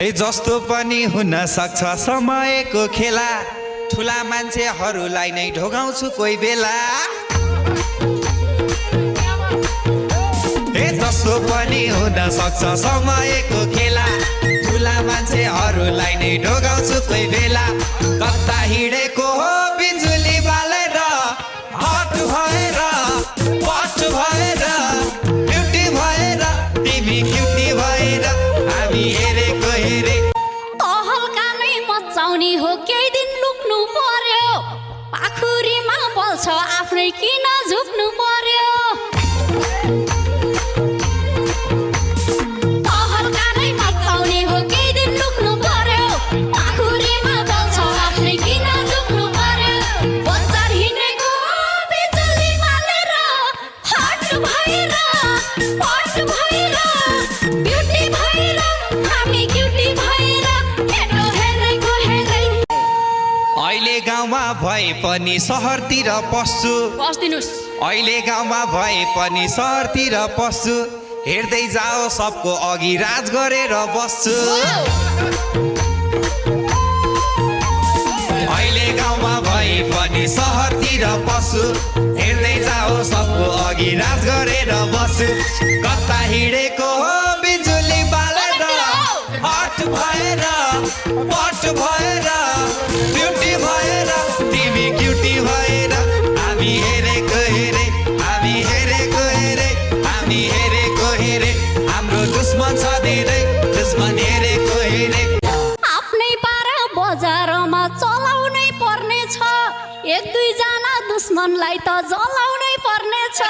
जस्तो पनि हुन सक्छ समयको खेला, ठुला मान्छेहरूलाई नै ढोगाउँछु कोही बेला। जस्तो पनि हुन सक्छ समयको खेला, ठुला मान्छेहरूलाई नै ढोगाउँछु कोही बेला। कता हिँडेको हो बिजुली बालेर, हट भएर पट भएर ब्युटी भएर तिमी क्युटी भएर हामी हेरेको हेरे। तहल्का नै मचाउने हो केही दिन लुक्नु पर्यो, पाखुरीमा बल्छ आफ्नै किन झुक्नु पर्यो। तहल्का नै मचाउने हो केही दिन लुक्नु पर्यो, पाखुरीमा बल्छ आफ्नै किन झुक्नु पर्यो। बजार हिँडेको बिजुली बालेर, हट भएर पट भएर ब्युटी भएर हामी क्युटी भएर केटो हेरेको हेरै। अहिले गाउँमा भए पनि सहरतिर पस्छु, बस्दिनुस्। अहिले गाउँमा भए पनि सहरतिर पस्छु, हेर्दै जाओ सबको अघि राज गरेर बस्छु। अहिले गाउँमा भए पनि सहरतिर पस्छु, हेर्दै जाओ सबको अघि राज गरेर बस्छु। कता हिँडेको हो बिजुली बालेर, हट भएर पट भएर ब्युटी भएर तिमी क्युटी भएर हामी हेरेको हेरे, हामी हेरेको हेरे, हामी हेरेको हेरे। हाम्रो दुश्मन छ धेरै, दुश्मन हेरेको हेरे। आफ्नै पारा बजारमा चलाउनै पर्ने छ, एक दुईजना दुश्मनलाई त जलाउनै पर्ने छ।